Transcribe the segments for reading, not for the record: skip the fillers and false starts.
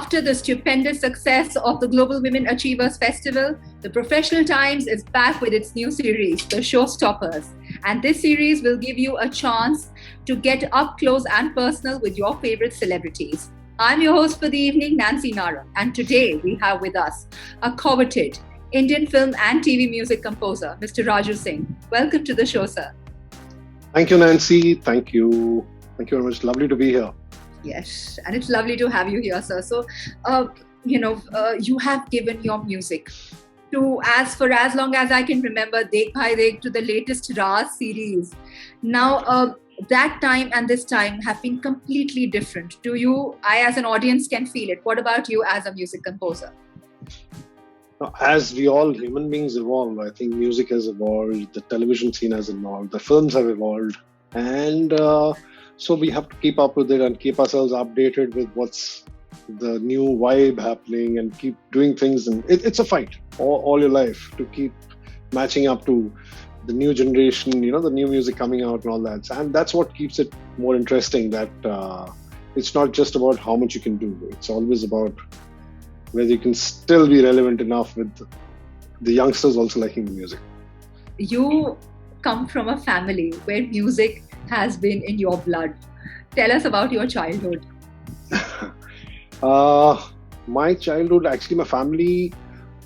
After the stupendous success of the Global Women Achievers Festival, the Professional Times is back with its new series, The Showstoppers. And this series will give you a chance to get up close and personal with your favorite celebrities. I'm your host for the evening, Nancy Nara, and today we have with us a coveted Indian film and TV music composer, Mr. Raju Singh. Welcome to the show, sir. Thank you, Nancy. Thank you. Thank you very much. Lovely to be here. Yes, and it's lovely to have you here, sir. So, you have given your music to, for as long as I can remember, Dekh Bhai Dekh to the latest Raz series. Now, that time and this time have been completely different. I as an audience can feel it. What about you as a music composer? As we all human beings evolve, I think music has evolved, the television scene has evolved, the films have evolved, and so we have to keep up with it and keep ourselves updated with what's the new vibe happening and keep doing things. And it's a fight all your life to keep matching up to the new generation, the new music coming out and all that. And that's what keeps it more interesting, that it's not just about how much you can do. It's always about whether you can still be relevant enough with the youngsters also liking the music. You come from a family where music has been in your blood. Tell us about your childhood. My childhood, actually my family,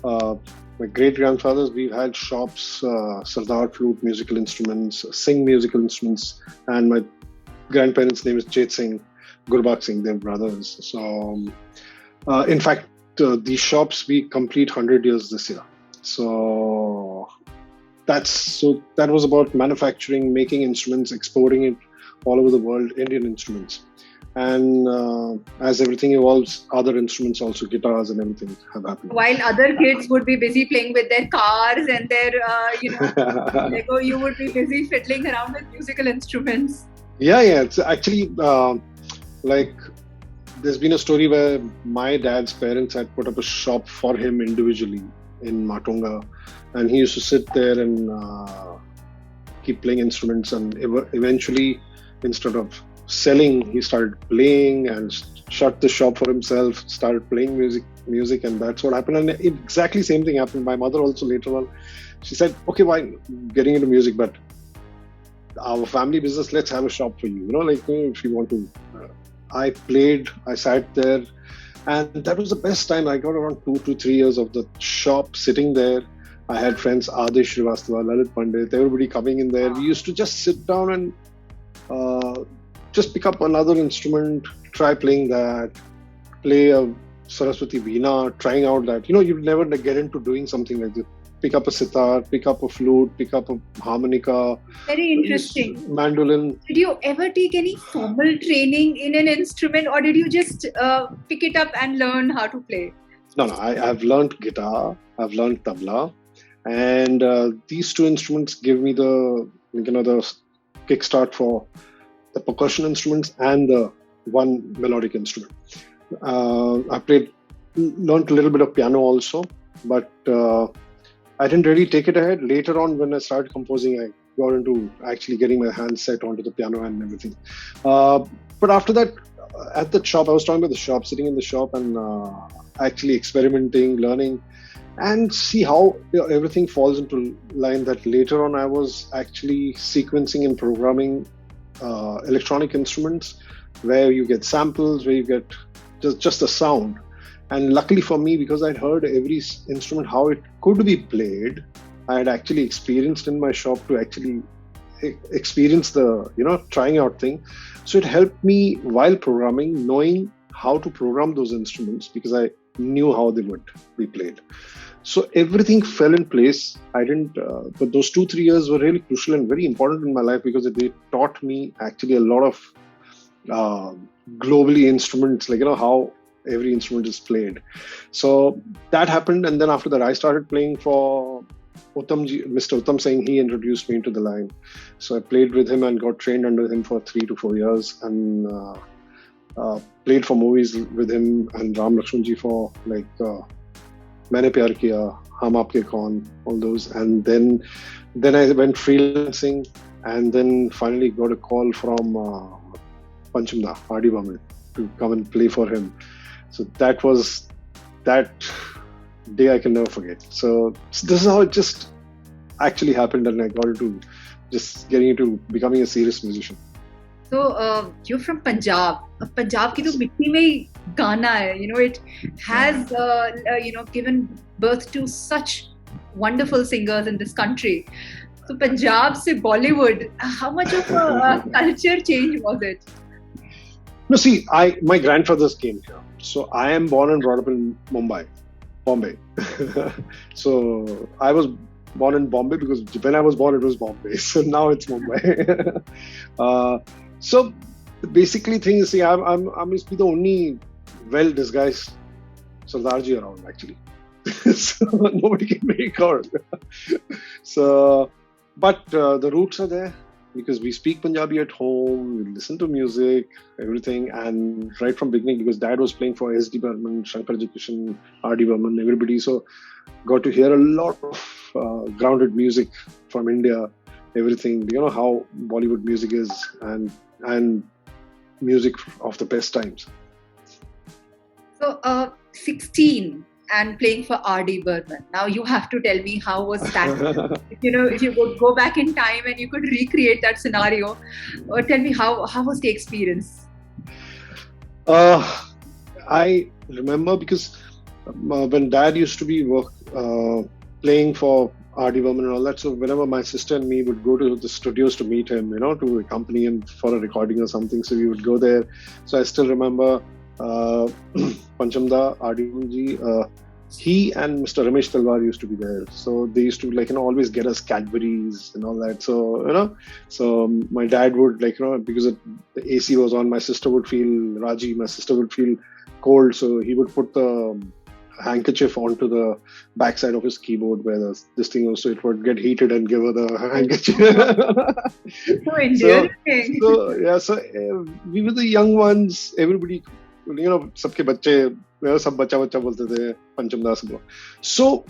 my great-grandfathers, we've had shops, Sardar flute, musical instruments, Singh musical instruments, and my grandparents' name is Chet Singh, Gurbakh Singh, they're brothers. So, in fact, these shops, we complete 100 years this year. So that was about manufacturing, making instruments, exporting it all over the world, Indian instruments. And as everything evolves, other instruments also, guitars and everything have happened. While other kids would be busy playing with their cars and their, Lego, you would be busy fiddling around with musical instruments. Yeah. It's actually there's been a story where my dad's parents had put up a shop for him individually in Matunga, and he used to sit there and keep playing instruments, and eventually, instead of selling, he started playing and shut the shop for himself, started playing music, and that's what happened. And exactly same thing happened. My mother also later on, she said, okay, why getting into music, but our family business, let's have a shop for you, if you want to. I played, I sat there, and that was the best time. I got around 2 to 3 years of the shop sitting there. I had friends, Adesh Srivastava, Lalit Pandit, everybody coming in there. We used to just sit down and just pick up another instrument, try playing that, play a Saraswati Veena, trying out that. You'd never get into doing something like this. Pick up a sitar, pick up a flute, pick up a harmonica. Very interesting. Mandolin. Did you ever take any formal training in an instrument, or did you just pick it up and learn how to play? No, I've learned guitar, I've learned tabla, and these two instruments give me the kickstart for the percussion instruments and the one melodic instrument. I learned a little bit of piano also, but I didn't really take it ahead. Later on, when I started composing, I got into actually getting my hands set onto the piano and everything. But after that, at the shop, I was talking about the shop, sitting in the shop and actually experimenting, learning, and see how everything falls into line. That later on, I was actually sequencing and programming electronic instruments where you get samples, where you get just the sound. And luckily for me, because I'd heard every instrument, how it could be played, I had actually experienced in my shop to actually experience the, trying out thing. So it helped me while programming, knowing how to program those instruments, because I knew how they would be played. So everything fell in place. But those 2-3 years were really crucial and very important in my life, because they taught me actually a lot of globally instruments, how every instrument is played. So that happened, and then after that I started playing for Mr. Uttam Singh. He introduced me into the line. So I played with him and got trained under him for 3 to 4 years, and played for movies with him and Ram Lakshman ji for Maine Pyar Kiya, Hum Aapke Kaun, all those. And then I went freelancing, and then finally got a call from Panchamda, R D Burman, to come and play for him. So that day I can never forget. So this is how it just actually happened, and I got into just getting into becoming a serious musician. So you're from Punjab. Punjab की तो मिट्टी में ही गाना है. It has given birth to such wonderful singers in this country. So Punjab se Bollywood, how much of a culture change was it? No, see, my grandfathers came here. So I am born and brought up in Bombay. So I was born in Bombay because when I was born, it was Bombay. So now it's Mumbai. So basically, things, see, I must be the only well-disguised Sardarji around, actually. So nobody can make out. So, but the roots are there because we speak Punjabi at home, we listen to music, everything, and right from beginning, because Dad was playing for R D Burman, Shankar Jaikishan, R D Burman, everybody. So got to hear a lot of grounded music from India, everything. You know how Bollywood music is, and music of the best times. So 16 and playing for R D Burman. Now you have to tell me, how was that? If you could go back in time and you could recreate that scenario, or tell me how was the experience? I remember because when Dad used to be playing for R D Burman and all that, so whenever my sister and me would go to the studios to meet him, to accompany him for a recording or something, so we would go there. So I still remember Panchamda, R D Burman ji, he and Mr. Ramesh Talwar used to be there. So they used to always get us Cadburies and all that. So, so my dad would because the AC was on, my sister would feel my sister would feel cold. So he would put the handkerchief onto the backside of his keyboard where this thing was, so it would get heated and give her the handkerchief. So endearing. So we were the young ones. Everybody, सबके बच्चे, सब बच्चा बोलते थे पंचमदा सबको. So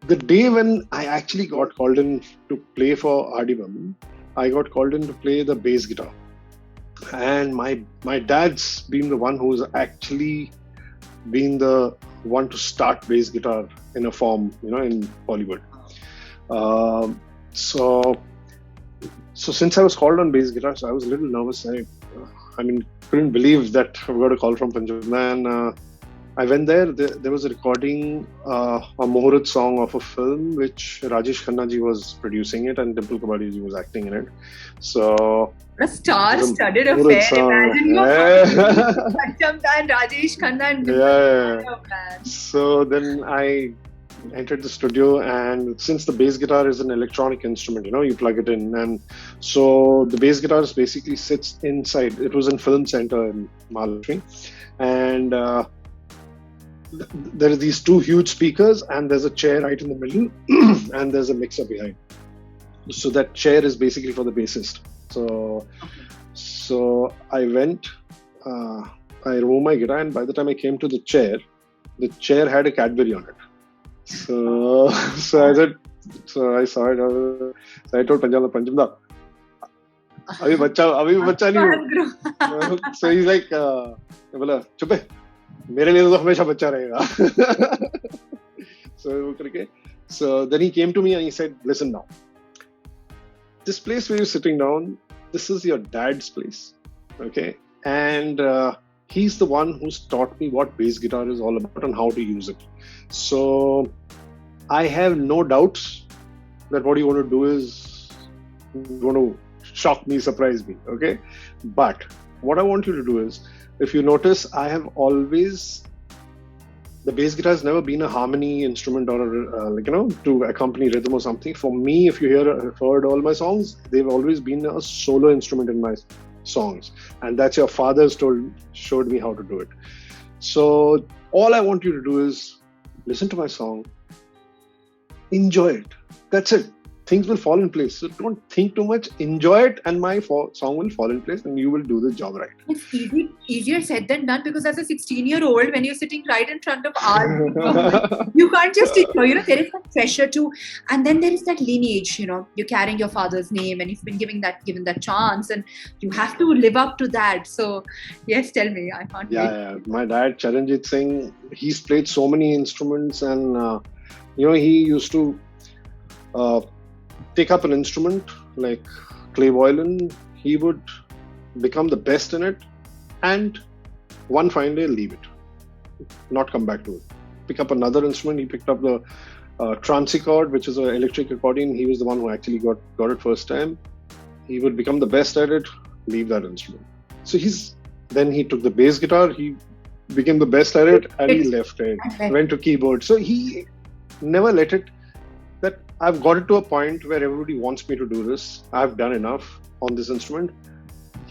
the day when I actually got called in to play for R D Burman, I got called in to play the bass guitar, and my dad's been the one who's actually been the one to start bass guitar in a form, in Bollywood. So since I was called on bass guitar, so I was a little nervous. I couldn't believe that I got a call from Punjab. And I went there. There was a recording, a Muhurat song of a film which Rajesh Khanna ji was producing it, and Dimple Kabadi ji was acting in it. So a star-studded affair. Imagine Panchamda and Rajesh Khanna and Dimple. Man. So then I entered the studio, and since the bass guitar is an electronic instrument, you plug it in, and so the bass guitar basically sits inside. It was in Film Center in Mahalakshmi, and there are these two huge speakers, and there's a chair right in the middle, and there's a mixer behind. So that chair is basically for the bassist. So I went, I removed my guitar, and by the time I came to the chair had a Cadbury on it. So I said, I saw it. So I told Panchamda, abhi bacha nahi ho. So he's like, bola, chup hai, mere liye to hamesha bacha rahega. So then he came to me and he said, listen now, this place where you're sitting down, this is your dad's place, okay? And he's the one who's taught me what bass guitar is all about and how to use it. So I have no doubts that what you want to do is going to shock me, surprise me, okay? But what I want you to do is, if you notice, I have always, the bass guitar has never been a harmony instrument or to accompany rhythm or something. For me, if you heard all my songs, they've always been a solo instrument in my songs, and that's your father's showed me how to do it. So all I want you to do is listen to my song, enjoy it. That's it. things will fall in place. So don't think too much, enjoy it, and my song will fall in place and you will do the job right. It's easier said than done, because as a 16-year-old, when you're sitting right in front of R D Burman, you can't just enjoy, there is that pressure too. And then there is that lineage, you're carrying your father's name and you've been given that chance and you have to live up to that. So yes, tell me, I can't wait. My dad, Charanjit Singh, he's played so many instruments, and he used to take up an instrument like clay violin. He would become the best in it, and one fine day leave it, not come back to it. Pick up another instrument. He picked up the transichord, which is an electric accordion. He was the one who actually got it first time. He would become the best at it, leave that instrument. So then he took the bass guitar. He became the best at it, and he left it. Went to keyboard. So he never let it. That I've got it to a point where everybody wants me to do this. I've done enough on this instrument.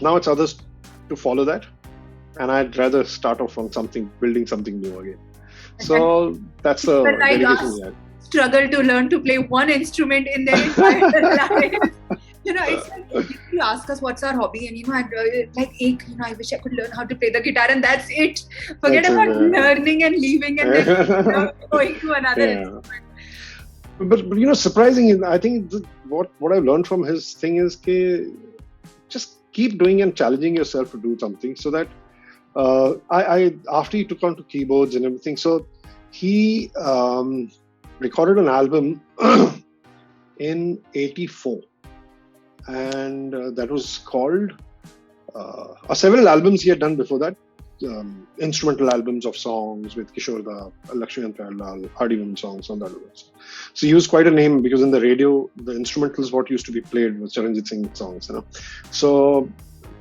Now it's others to follow that, and I'd rather start off on building something new again. So that's a dedication. Struggle to learn to play one instrument in their entire life. It's like you ask us what's our hobby, and I wish I could learn how to play the guitar, and that's it. Forget about learning and leaving and then going to another instrument. But surprisingly, I think what I've learned from his thing is just keep doing and challenging yourself to do something. So that I after he took on to keyboards and everything, so he recorded an album in '84, and that was called several albums he had done before that. Instrumental albums of songs with Kishore, Lakshmi and Pralal, R D Burman songs on that. So he used quite a name, because in the radio, the instrumentals what used to be played was Charanjit Singh songs. So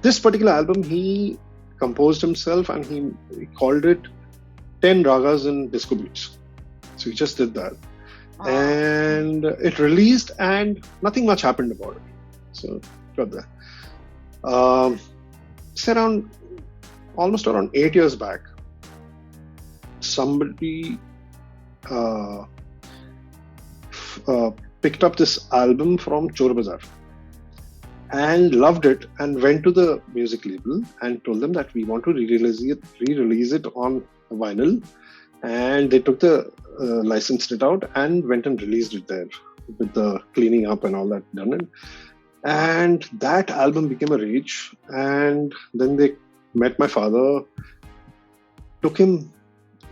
this particular album he composed himself, and he called it 10 Ragas in Disco Beats. So he just did that, and it released, and nothing much happened about it. So got that. It's almost around 8 years back, somebody picked up this album from Chor Bazaar and loved it, and went to the music label and told them that we want to re-release it on vinyl, and they took the licensed it out and went and released it there with the cleaning up and all that done. And that album became a rage, and then they met my father, took him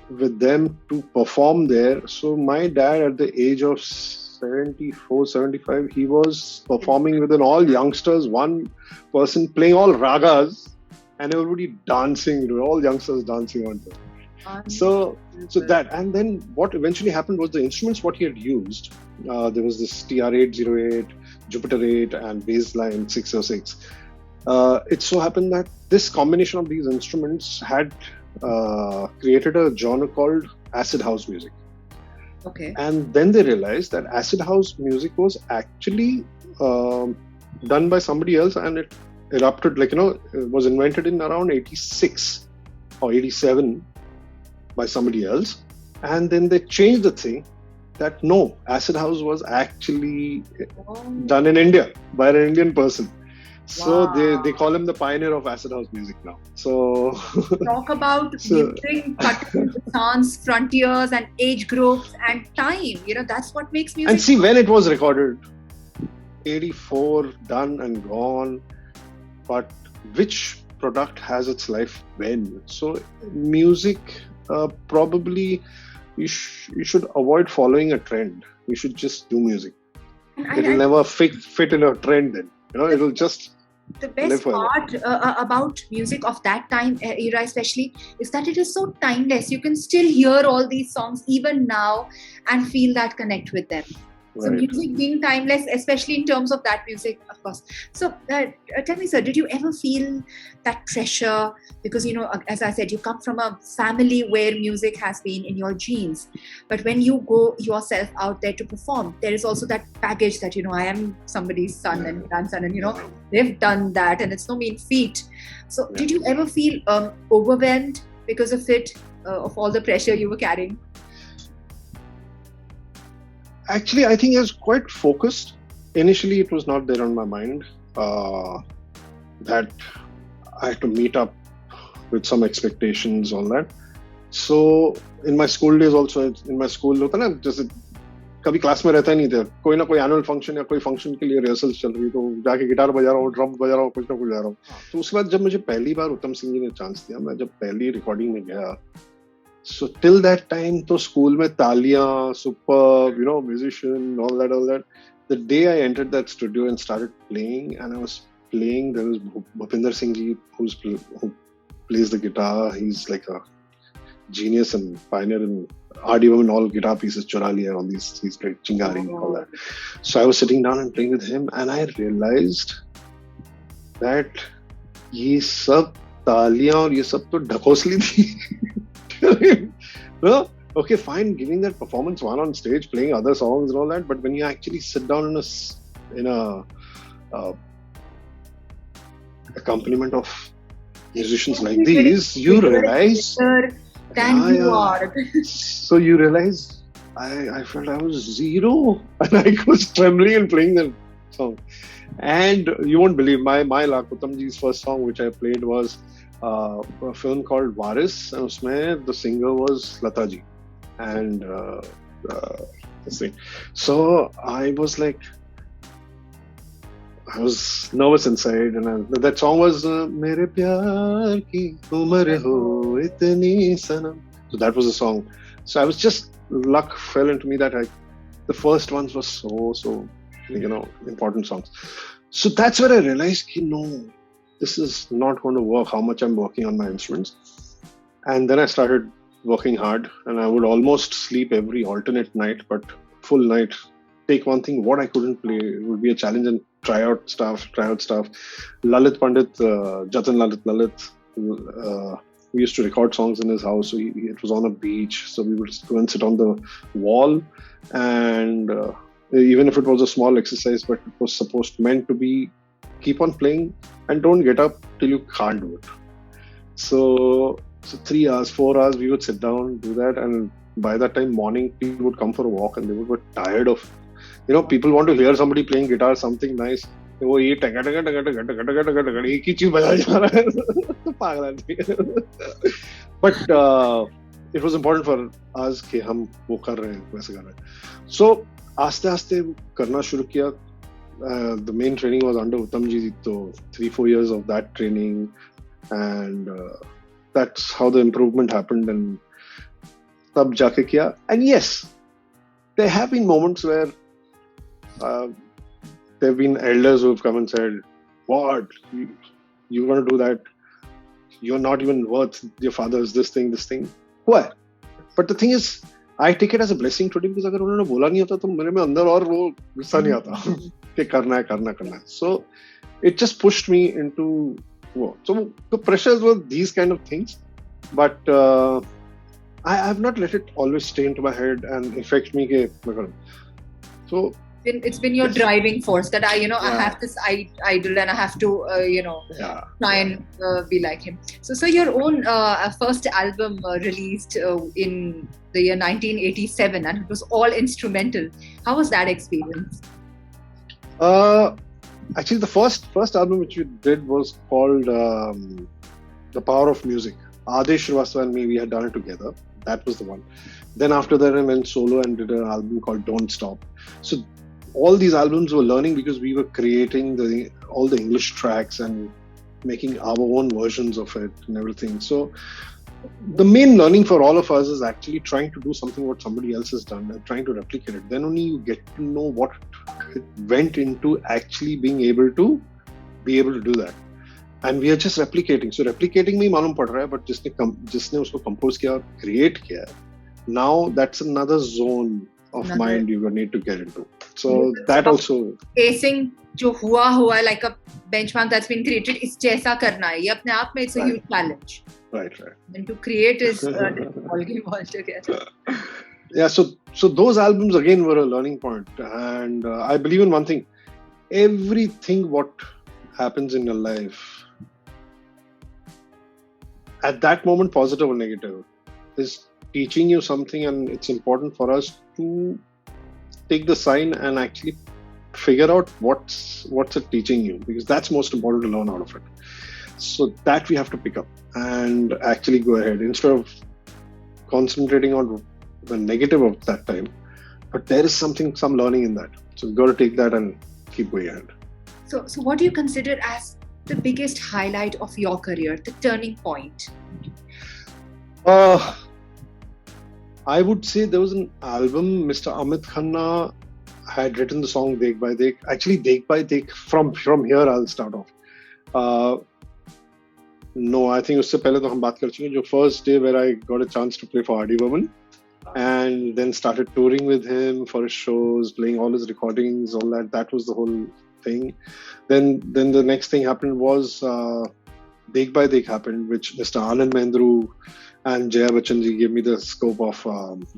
with them to perform there. So my dad, at the age of 74, 75, he was performing with all youngsters, one person playing all ragas, and everybody dancing, all youngsters dancing on it. So that, and then what eventually happened was the instruments what he had used, there was this TR-808, Jupiter 8, and bassline 606. It so happened that this combination of these instruments had created a genre called acid house music. Okay. And then they realized that acid house music was actually done by somebody else, and it erupted, it was invented in around 86 or 87 by somebody else. And then they changed the thing that no, acid house was actually done in India by an Indian person. So they call him the pioneer of acid house music now. So talk about music cutting dance frontiers and age groups and time. That's what makes music. And see, when it was recorded, 84, done and gone. But which product has its life when? So music, probably you should avoid following a trend. You should just do music. It'll never fit in a trend then. It'll just. The best part about music of that time era especially is that it is so timeless. You can still hear all these songs even now and feel that connect with them. So music being timeless, especially in terms of that music, of course. So tell me, sir, did you ever feel that pressure? Because, as I said, you come from a family where music has been in your genes. But when you go yourself out there to perform, there is also that baggage that, I am somebody's son and grandson, and, they've done that and it's no mean feat. So did you ever feel overwhelmed because of it, of all the pressure you were carrying? Actually, I think I was quite focused initially it was not there on my mind that I had to meet up with some expectations, all that. So in my school days also, in my school होता ना, जैसे कभी class में रहता ही नहीं था, कोई ना कोई एनुअल फंक्शन या कोई फंक्शन के लिए रिहर्सल्स चल रही, तो जाके गिटार बजा रहा हूँ, ड्रम बजा रहा हूँ, कुछ ना कुछ बजा रहा हूँ. तो उसके बाद जब मुझे पहली बार उत्तम सिंह जी ने चांस दिया, मैं जब पहली रिकॉर्डिंग में गया, so till that time तो स्कूल में तालियां, superb, musician, all that. The day I entered that studio and started playing, and I was playing, there was Bhupinder Singh ji who plays the guitar. He's like a genius and pioneer in R D Burman, all guitar pieces, Chora Liya, all these, he's great, Chingari, all that. So I was sitting down and playing with him, and I realized that ये सब तालियां और ये सब तो ढकोसली थी. No? Okay, fine, giving that performance one on stage, playing other songs and all that, but when you actually sit down in a accompaniment of musicians like these, you realize so you realize I felt I was zero and I was trembling and playing that song. And you won't believe, my luck, Uttam ji's first song which I played was a film called Varis, and usme the singer was Lata ji. And so I was like, I was nervous inside, and that song was Mere Pyar Ki Umar Ho Itni Sanam. So that was the song. So I was just, luck fell into me that the first ones were so important songs. So that's where I realized, no, this is not going to work, how much I'm working on my instruments. And then I started working hard, and I would almost sleep every alternate night, but full night. Take one thing, what I couldn't play would be a challenge, and try out stuff. Lalit Pandit, Jatin Lalit, we used to record songs in his house. So it was on a beach, so we would go and sit on the wall, and even if it was a small exercise, but it was meant to be, keep on playing and don't get up till you can't do it. So 3 hours, 4 hours, we would sit down, do that, and by that time morning, people would come for a walk and they would be tired of, people want to hear somebody playing guitar, something nice. वो ये टका टका टका टका टका टका टका टका एक ही चीज बजा जा रहा है, पागल आदमी. But it was important for us कि हम वो कर रहे हैं, वैसे कर रहे हैं. So आस्ते आस्ते करना शुरू किया. The main training was under Uttam ji, so 3-4 years of that training, and that's how the improvement happened, and tab jaake kiya. And yes, there have been moments where there have been elders who have come and said, what, you're going to do that, you're not even worth your father's this thing. Why? But the thing is, I take it as a blessing today, because अगर उन्होंने बोला नहीं होता तो मेरे में अंदर और वो गुस्सा नहीं आता कि करना है. So it just pushed me into, so the pressures were these kind of things, but I have not let it always stay into my head and affect me. So it's been your driving force that I have this idol and I have to try and be like him. So your own first album released in the year 1987, and it was all instrumental. How was that experience? Actually, the first album which we did was called The Power of Music. Adesh Srivastava and me, we had done it together. That was the one. Then after that, I went solo and did an album called Don't Stop. So all these albums were learning, because we were creating all the English tracks and making our own versions of it and everything. So the main learning for all of us is actually trying to do something what somebody else has done and trying to replicate it. Then only you get to know what it went into actually being able to do that. And we are just replicating. So replicating में मालूम पड़ रहा है, but जिसने उसको compose किया और create किया, now that's another zone of mind you need to get into. So that also pacing जो हुआ है, like a benchmark that's been created, is जैसा करना है. ये अपने आप में it's a huge challenge. Right. And to create is all game altogether. Yeah, so those albums again were a learning point, and I believe in one thing: everything what happens in your life at that moment, positive or negative, is teaching you something, and it's important for us to take the sign and actually figure out what's it teaching you, because that's most important to learn out of it. So that we have to pick up and actually go ahead instead of concentrating on the negative of that time. But there is some learning in that. So we've got to take that and keep going ahead. So what do you consider as the biggest highlight of your career, the turning point? I would say there was an album, Mr. Amit Khanna had written the song Dekh Bhai Dekh. Actually, Dekh Bhai Dekh, from here I'll start off. No, I think उससे पहले तो हम बात कर चुके हैं. The first day where I got a chance to play for R D Burman, and then started touring with him for his shows, playing all his recordings, all that. That was the whole thing. Then the next thing happened was Dekh Bhai Dekh happened, which Mr. Anand Mehndru and Jaya Bachchan ji gave me the scope of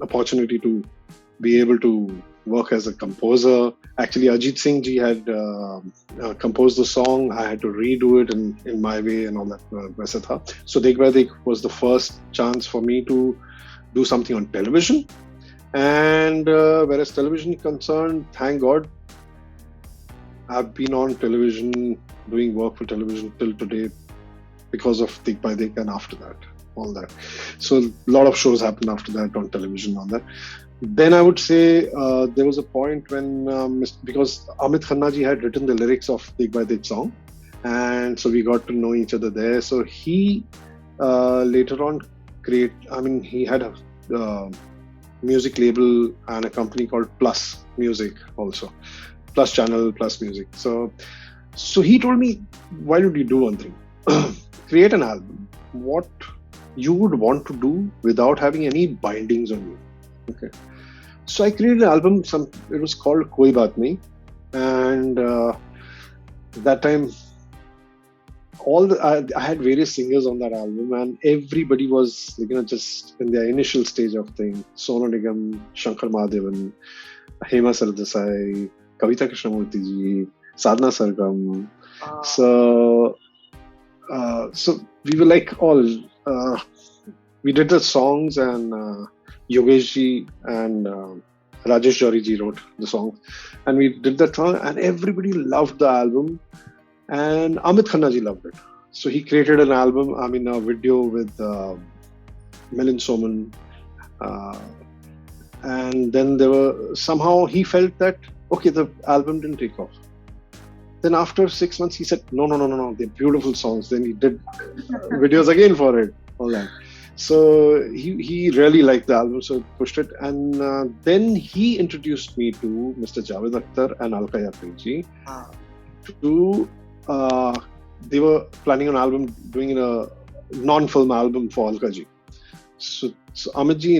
opportunity to be able to work as a composer. Actually, Ajit Singh ji had composed the song. I had to redo it in my way and all that. वैसा था. So Dekh Bhai Dekh was the first chance for me to do something on television. And whereas television is concerned, thank God, I've been on television, doing work for television till today because of Dekh Bhai Dekh and after that, all that. So a lot of shows happened after that on television, all that. Then I would say there was a point when, because Amit Khanna ji had written the lyrics of Dekh Bhai Dekh song, and so we got to know each other there. So he later on he had a music label and a company called Plus Music also. Plus Channel, Plus Music. So he told me, why don't you do one thing? Create an album, what you would want to do without having any bindings on you. Okay. So I created an album, it was called Koi Baat Nahi. And that time, I had various singers on that album, and everybody was just in their initial stage of thing. Sonu Nigam, Shankar Mahadevan, Hema Sardesai, Kavita Krishnamurti ji, Sadhna Sargam. So we were like all, we did the songs, and Yogesh ji and Rajesh Jari ji wrote the song, and we did that song, and everybody loved the album, and Amit Khanna ji loved it. So he created an album, a video with Milind Soman, and then somehow he felt that, okay, the album didn't take off. Then after 6 months, he said, no, they're beautiful songs. Then he did videos again for it, all that. So he really liked the album, so pushed it. And then he introduced me to Mr. Javed Akhtar and Alka Yagnik ji. They were planning an doing a non-film album for Alka ji. So Amit ji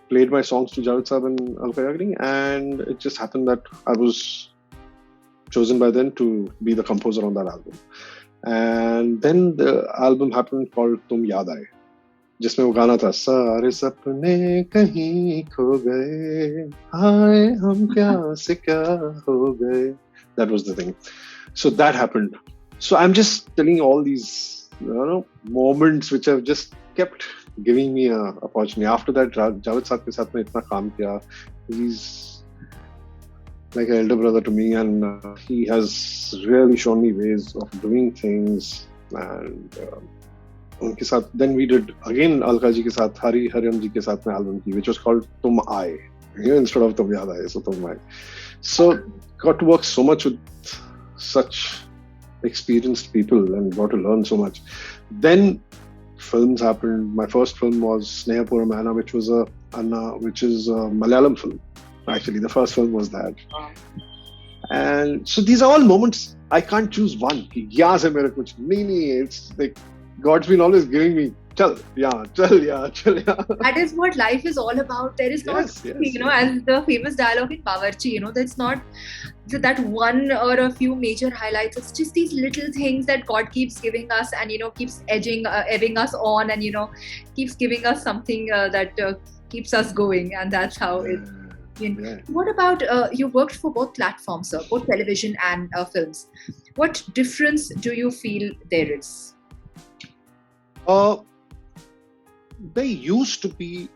played my songs to Javed Sahab and Alka Yagnik, and it just happened that I was chosen by them to be the composer on that album. And then the album happened called Tum Yaad Aaye, जिसमें वो गाना था सारे सपने कहीं खो गए आए हम क्या से क्या हो गए. That was the thing. So that happened. So I'm just telling all these moments which have just kept giving me a opportunity. After that, Javed Sahab के साथ में इतना काम किया. He's like an elder brother to me, and he has really shown me ways of doing things. And उनके साथ then we did again Alka ji के साथ Hariam ji के साथ में album की, which was called Tum Aaye, instead of Tum Yaad Aaye, so Tum Aaye. So got to work so much with such experienced people and got to learn so much. Then films happened. My first film was Snehapura Mana, which is a Malayalam film. Actually, the first film was that. And so these are all moments. I can't choose one. Yeah, se mere kuch nahi. It's like God's been always giving me, chal, yeah. That is what life is all about. There is not, yes. As the famous dialogue in Bawarchi, there's not that one or a few major highlights. It's just these little things that God keeps giving us, and keeps egging us on, and keeps giving us something that keeps us going, and that's how it. Yeah. What about you worked for both platforms, sir, both television and films. What difference do you feel there is? There used to be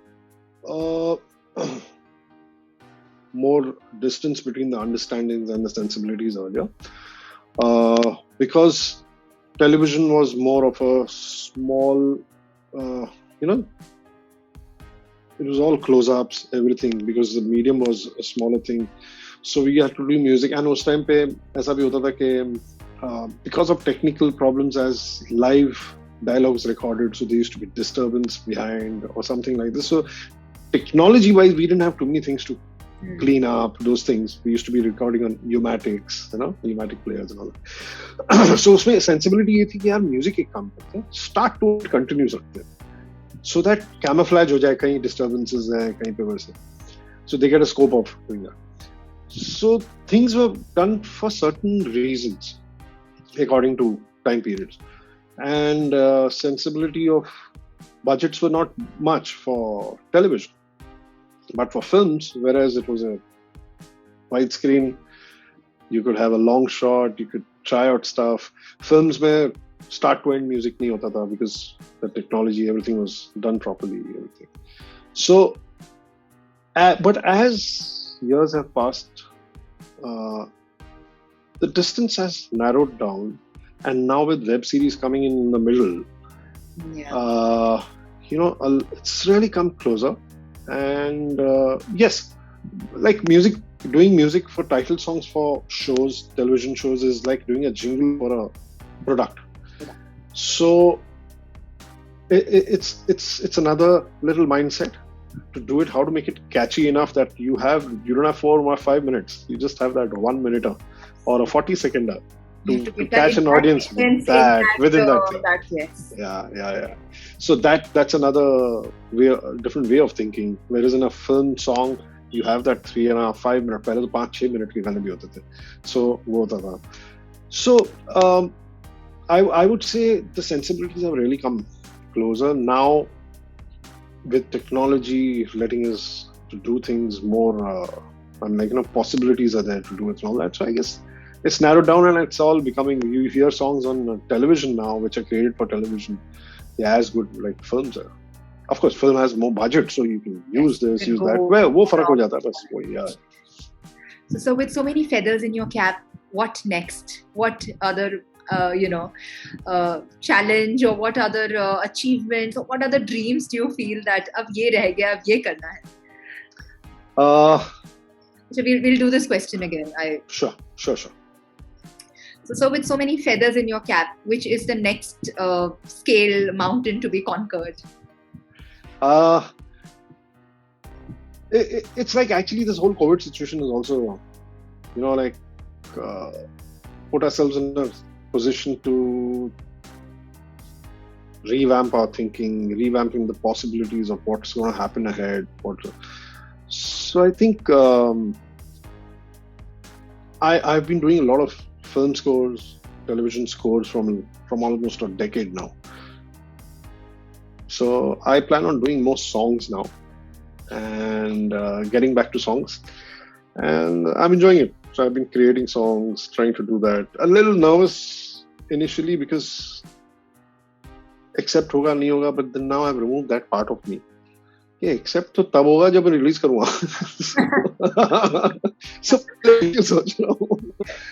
more distance between the understandings and the sensibilities earlier. Because television was more of a small, it was all close-ups, everything, because the medium was a smaller thing. So we had to do music. And उस time पे ऐसा भी होता था कि because of technical problems, as live dialogues recorded, so there used to be disturbance behind or something like this. So technology-wise, we didn't have too many things to clean up, those things. We used to be recording on pneumatics, pneumatic players and all that. So उसमें sensibility ये थी कि यार music एक काम करते हैं, start to continuous रखते हैं, so that camouflage हो जाए, कहीं disturbances हैं, कहीं पे वैसे. So they get a scope of doing that. So things were done for certain reasons, according to time periods. And sensibility of budgets were not much for television. But for films, whereas it was a widescreen, you could have a long shot, you could try out stuff. Films mein start to end music nahi hota tha because the technology, everything was done properly, everything. So, but as years have passed, the distance has narrowed down, and now with web series coming in the middle, it's really come closer. And yes, like music, doing music for title songs for shows, television shows, is like doing a jingle for a product. So it's another little mindset to do it, how to make it catchy enough that you don't have 4 or 5 minutes, you just have that 1 minute or a 40-second to catch an audience within that thing. Yes. Yeah. So that's another different way of thinking. Whereas in a film song, you have that 3.5, 5 minute. पहले तो 5-6 minute के गाने भी होते थे. So वो होता था. So I would say the sensibilities have really come closer now, with technology letting us to do things more. Possibilities are there to do it and all that. So I guess it's narrowed down, and it's all becoming. You hear songs on television now, which are created for television. They're as good like films are. Of course, film has more budget, so you can use this, use that. Well, वो फर्क हो जाता है बस वही यार. So with so many feathers in your cap, what next? What other challenge, or what other achievements, or what other dreams do you feel that अब ये रह गया, अब ये करना है? So we'll do this question again. Sure. So with so many feathers in your cap, which is the next scale mountain to be conquered? It's like actually this whole COVID situation is also, put ourselves in a position to revamp our thinking, revamping the possibilities of what's going to happen ahead. So I think I've been doing a lot of film scores, television scores from almost a decade now. So I plan on doing more songs now and getting back to songs. And I'm enjoying it. So I've been creating songs, trying to do that. A little nervous initially because accept hoga, nahi hoga, but then now I've removed that part of me. Yeah, except तो तब होगा जब मैं release करूँगा.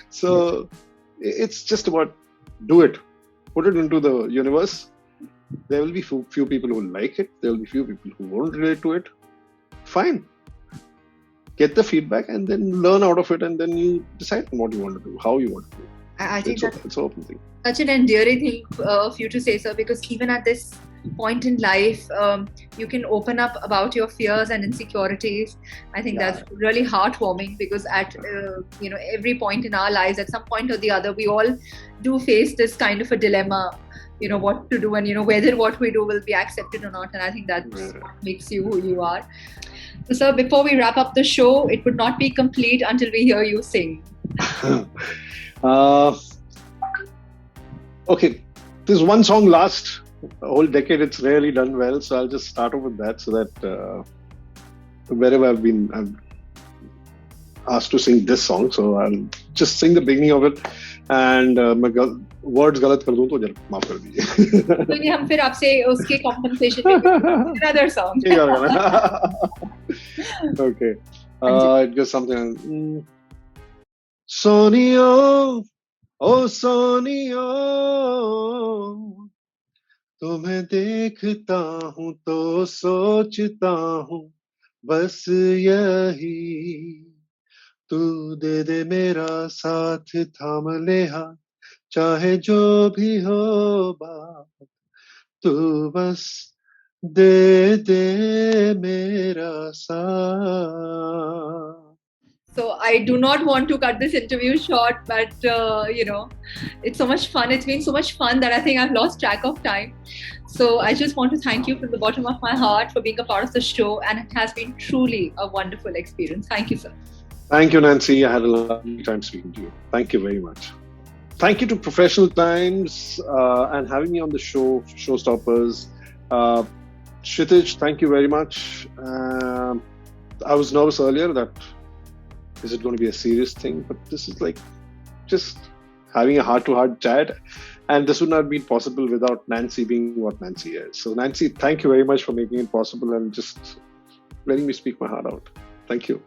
So it's just about do it, put it into the universe. There will be few people who will like it. There will be few people who won't relate to it. Fine. Get the feedback and then learn out of it, and then you decide what you want to do, how you want to do it. I think it's an open thing. Such an endearing thing of you to say, sir, because even at this point in life, you can open up about your fears and insecurities. I think that's really heartwarming, because at every point in our lives, at some point or the other, we all do face this kind of a dilemma, what to do, and whether what we do will be accepted or not. And I think that's what makes you who you are. So, sir, before we wrap up the show, it would not be complete until we hear you sing. Okay, this one song last a whole decade, it's really done well, so I'll just start off with that, so that wherever I've been asked to sing this song, so I'll just sing the beginning of it, and words गलत कर दूं तो जरा माफ कर दीजिए. तो ये हम फिर आपसे उसके compensation में another song. Okay. It goes something like, Sonia, oh Sonia, तुम्हें देखता हूँ तो सोचता हूँ बस यही तू दे दे मेरा साथ थाम ले हाथ चाहे जो भी हो बात तू बस दे दे मेरा साथ. So I do not want to cut this interview short, but it's so much fun. It's been so much fun that I think I've lost track of time. So I just want to thank you from the bottom of my heart for being a part of the show, and it has been truly a wonderful experience. Thank you, sir. Thank you, Nancy. I had a lovely time speaking to you. Thank you very much. Thank you to Professional Times and having me on the show, Showstoppers. Kshitij, thank you very much. I was nervous earlier that is it going to be a serious thing, but this is like just having a heart-to-heart chat, and this would not have been possible without Nancy being what Nancy is. So Nancy, thank you very much for making it possible and just letting me speak my heart out. Thank you.